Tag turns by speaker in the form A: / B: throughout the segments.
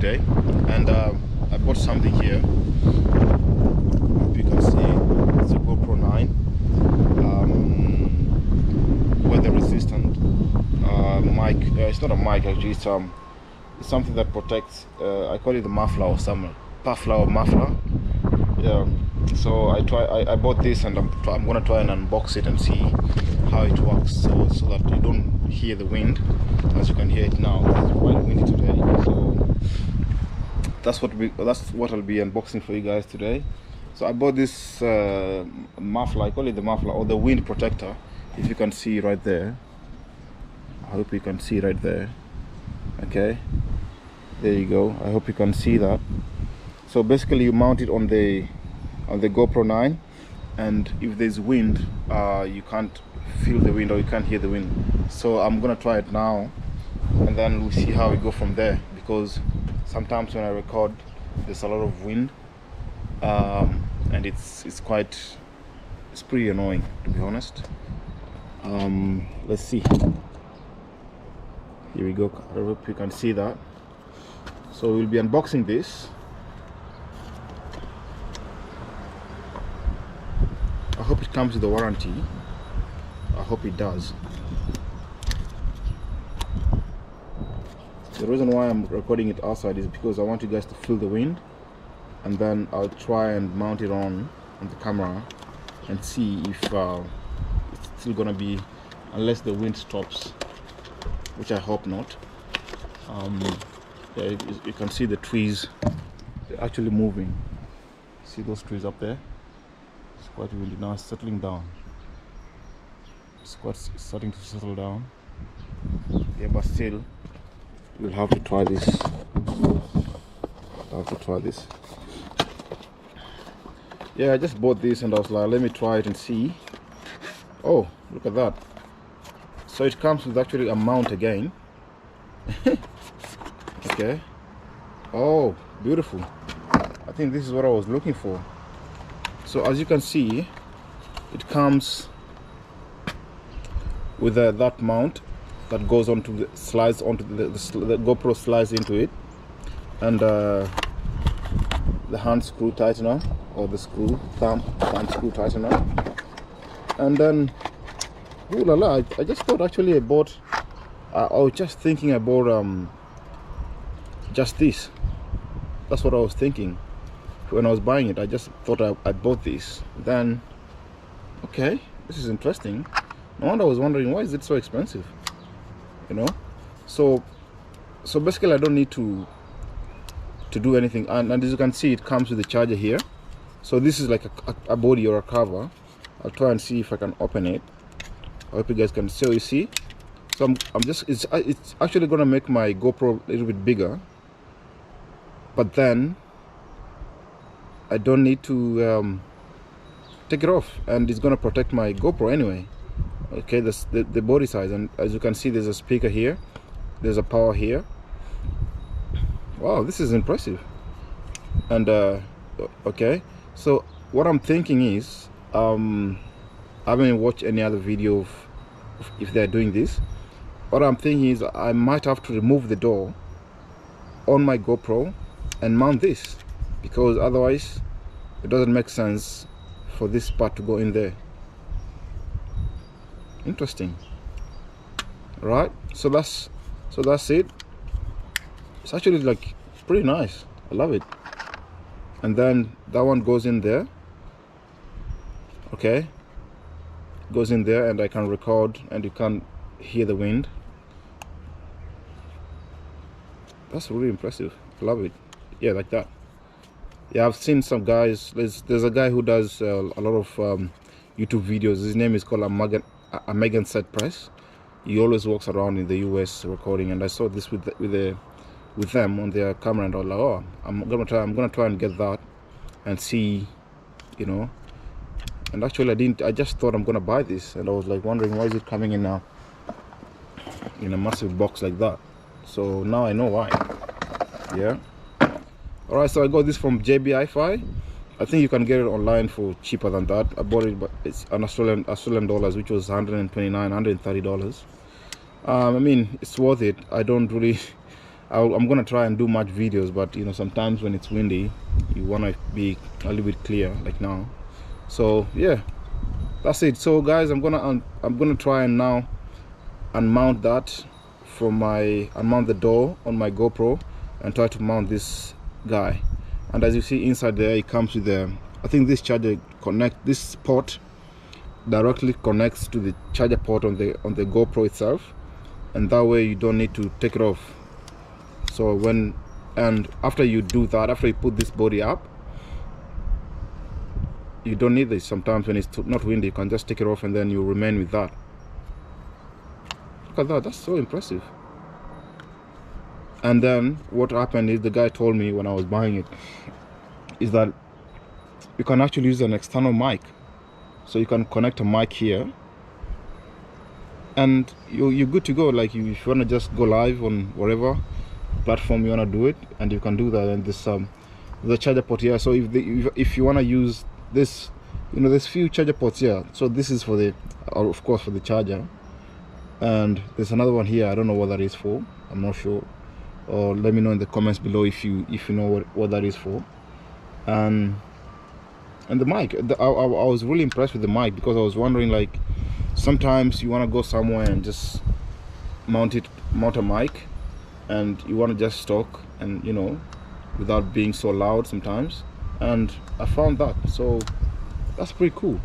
A: day, and I bought something here. Hope you can see it's a GoPro 9, weather resistant mic. It's not a mic actually, it's something that protects, I call it the muffler or something, muffler. Yeah, so I bought this, and I'm gonna try and unbox it and see how it works, so that you don't hear the wind. As you can hear it now, it's quite windy today, so that's what I'll be unboxing for you guys today. So I bought this muffler. I call it the muffler or the wind protector. If you can see right there, I hope you can see right there. Okay, there you go. I hope you can see that. So basically you mount it on the GoPro 9, and if there's wind, you can't feel the wind or you can't hear the wind. So I'm gonna try it now, and then we'll see how we go from there, because sometimes when I record there's a lot of wind, and it's pretty annoying, to be honest. Let's see. Here we go. I hope you can see that. So we'll be unboxing this. I hope it comes with a warranty. I hope it does. The reason why I'm recording it outside is because I want you guys to feel the wind, and then I'll try and mount it on the camera and see if it's still gonna be, unless the wind stops, which I hope not. Yeah, you can see the trees, they're actually moving. See those trees up there? It's quite windy now. It's settling down. It's starting to settle down. Yeah, but still, we'll have to try this. Yeah, I just bought this and I was like, let me try it and see. Oh, look at that. So it comes with actually a mount again. Okay. Oh, beautiful. I think this is what I was looking for. So as you can see, it comes with that mount that goes onto the slides onto the GoPro slides into it, and the hand screw tightener, or the thumb screw tightener, and then ooh la la, I just thought actually I bought I was just thinking I bought just this. That's what I was thinking when I was buying it. I just thought I bought this. Then okay, this is interesting. No wonder I was wondering, why is it so expensive, you know? So basically I don't need to do anything, and as you can see, it comes with a charger here. So this is like a body or a cover. I'll try and see if I can open it. I hope you guys can see. You see, so I'm just, it's actually gonna make my GoPro a little bit bigger, but then I don't need to take it off, and it's gonna protect my GoPro anyway. Okay, the body size, and as you can see, there's a speaker here, there's a power here. Wow, this is impressive. And okay, so what I'm thinking is, I haven't watched any other video of if they're doing this. What I'm thinking is I might have to remove the door on my GoPro and mount this, because otherwise it doesn't make sense for this part to go in there. Interesting. Right, so that's it. It's actually like pretty nice. I love it. And then that one goes in there. Okay, goes in there, and I can record, and you can't hear the wind. That's really impressive. I love it. Yeah, like that. Yeah, I've seen some guys. There's a guy who does a lot of YouTube videos. His name is called Megan Set Press. He always walks around in the US recording, and I saw this with them on their camera, and I was like, oh, I'm gonna try and get that and see, you know. And actually I just thought I'm gonna buy this, and I was like wondering, why is it coming in now in a massive box like that? So now I know why. Yeah. All right, so I got this from JBI-Fi. I think you can get it online for cheaper than that. I bought it, but it's an Australian dollars, which was $129, $130. I mean, it's worth it. I I'm gonna try and do much videos, but you know, sometimes when it's windy, you wanna be a little bit clear, like now. So yeah, that's it. So guys, I'm gonna try and now unmount that from unmount the door on my GoPro and try to mount this guy. And as you see inside there, it comes with I think this charger this port directly connects to the charger port on the GoPro itself, and that way you don't need to take it off. So after you do that, after you put this body up, you don't need this. Sometimes when it's not windy, you can just take it off and then you remain with that. Look at that, that's so impressive. And then what happened is, the guy told me when I was buying it, is that you can actually use an external mic. So you can connect a mic here and you're good to go. Like, if you want to just go live on whatever platform you want to do it, and you can do that. And this the charger port here. So if you want to use this, you know, there's few charger ports here. So this is for of course for the charger, and there's another one here. I don't know what that is for. I'm not sure. Or let me know in the comments below if you know what that is for. And the mic, I was really impressed with the mic, because I was wondering, like, sometimes you want to go somewhere and just mount a mic, and you want to just talk, and you know, without being so loud sometimes. And I found that, so that's pretty cool.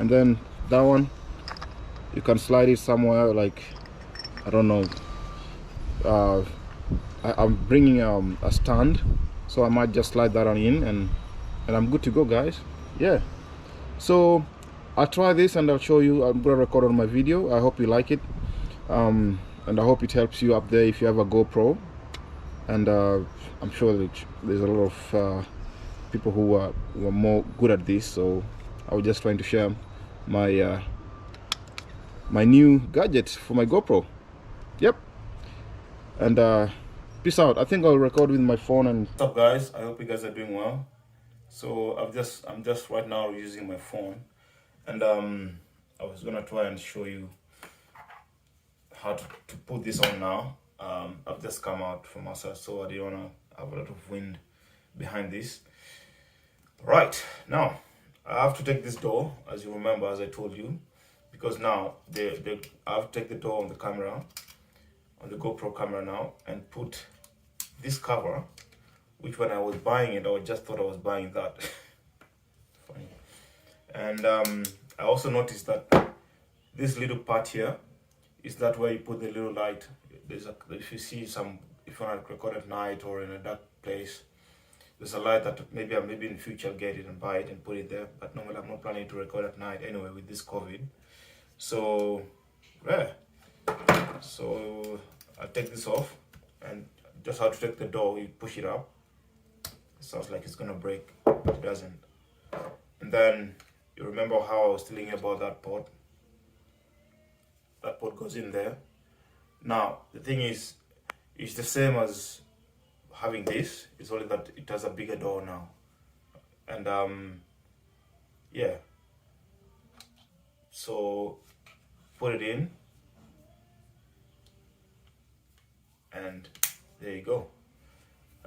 A: And then that one, you can slide it somewhere, like, I don't know, I'm bringing a stand, so I might just slide that on in, and I'm good to go, guys. Yeah, so I'll try this and I'll show you. I'm gonna record on my video. I hope you like it, and I hope it helps you up there if you have a GoPro. And I'm sure that there's a lot of people who are more good at this, so I was just trying to share my my new gadget for my GoPro. Yep. And peace out. I think I'll record with my phone. And what's up, guys? I hope you guys are doing well. So I'm just right now using my phone, and I was gonna try and show you how to put this on now. I've just come out from outside, so I didn't wanna have a lot of wind behind this. Right, now I have to take this door, as you remember, as I told you, because now I have to take the door on the camera, on the GoPro camera now, and put this cover, which when I was buying it, I just thought I was buying that. Funny. And I also noticed that this little part here is that where you put the little light. If you see if you want to record at night or in a dark place, there's a light that maybe in the future I'll get it and buy it and put it there. But normally I'm not planning to record at night anyway with this COVID. So yeah, so I'll take this off, and just how to take the door, you push it up. It sounds like it's gonna break, but it doesn't. And then you remember how I was telling you about that port. That port goes in there. Now the thing is, it's the same as having this. It's only that it has a bigger door now. And yeah. So put it in, and there you go.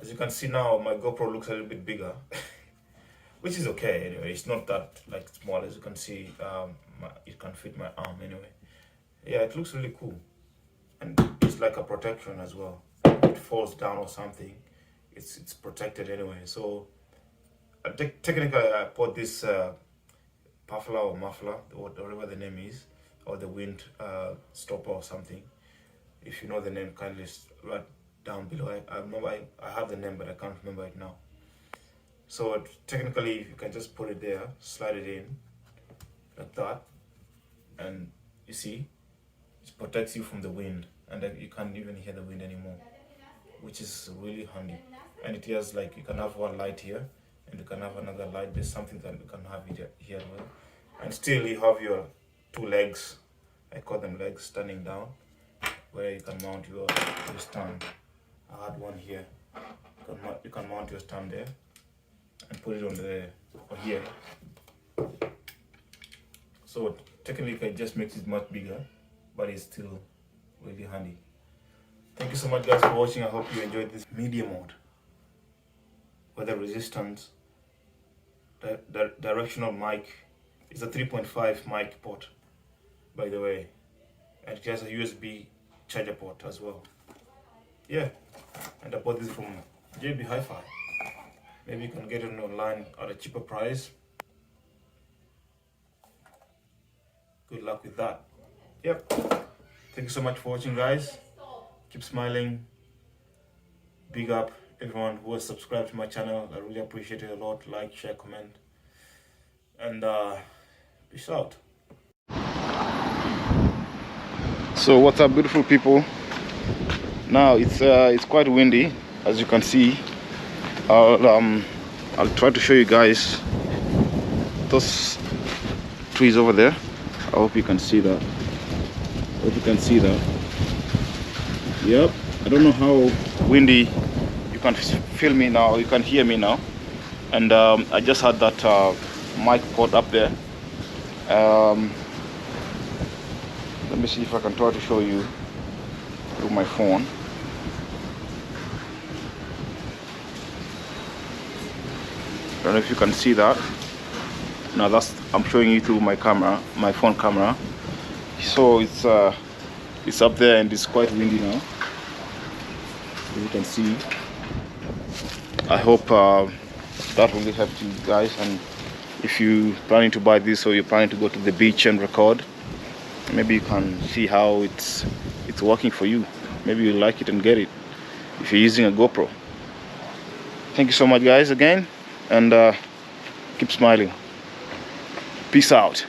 A: As you can see now, my GoPro looks a little bit bigger, which is okay anyway. It's not that like small. As you can see, it can fit my arm anyway. Yeah, it looks really cool, and it's like a protection as well. If it falls down or something, it's protected anyway. So technically, I put this muffler or muffler, whatever the name is, or the wind stopper or something. If you know the name, kindly write down below. I remember I have the name, but I can't remember it now. So technically, you can just put it there, slide it in like that, and you see, it protects you from the wind, and then you can't even hear the wind anymore, which is really handy. And it has, like, you can have one light here, and you can have another light. There's something that you can have it here as well, and still you have your two legs. I call them legs, standing down, where you can mount your stand. I had one here. You can mount your stand there and put it on here. So technically it just makes it much bigger, but it's still really handy. Thank you so much guys for watching. I hope you enjoyed this media mode with the resistance. The directional mic is a 3.5 mic port, by the way, and it has a USB charger port as well. Yeah, and I bought this from JB Hi-Fi. Maybe you can get it online at a cheaper price. Good luck with that. Yep. Thank you so much for watching, guys. Keep smiling. Big up everyone who has subscribed to my channel. I really appreciate it a lot. Like, share, comment, and peace out. So what's up, beautiful people? Now it's quite windy, as you can see. I'll try to show you guys those trees over there. I hope you can see that. Yep. I don't know how windy. You can feel me now. You can hear me now. And I just had that mic port up there. Let me see if I can try to show you through my phone. I don't know if you can see that. Now I'm showing you through my camera, my phone camera. So it's up there and it's quite windy now, as you can see. I hope that really helped you guys, and if you planning to buy this or you're planning to go to the beach and record, maybe you can see how it's working for you. Maybe you like it and get it if you're using a GoPro. Thank you so much guys again, and keep smiling. Peace out.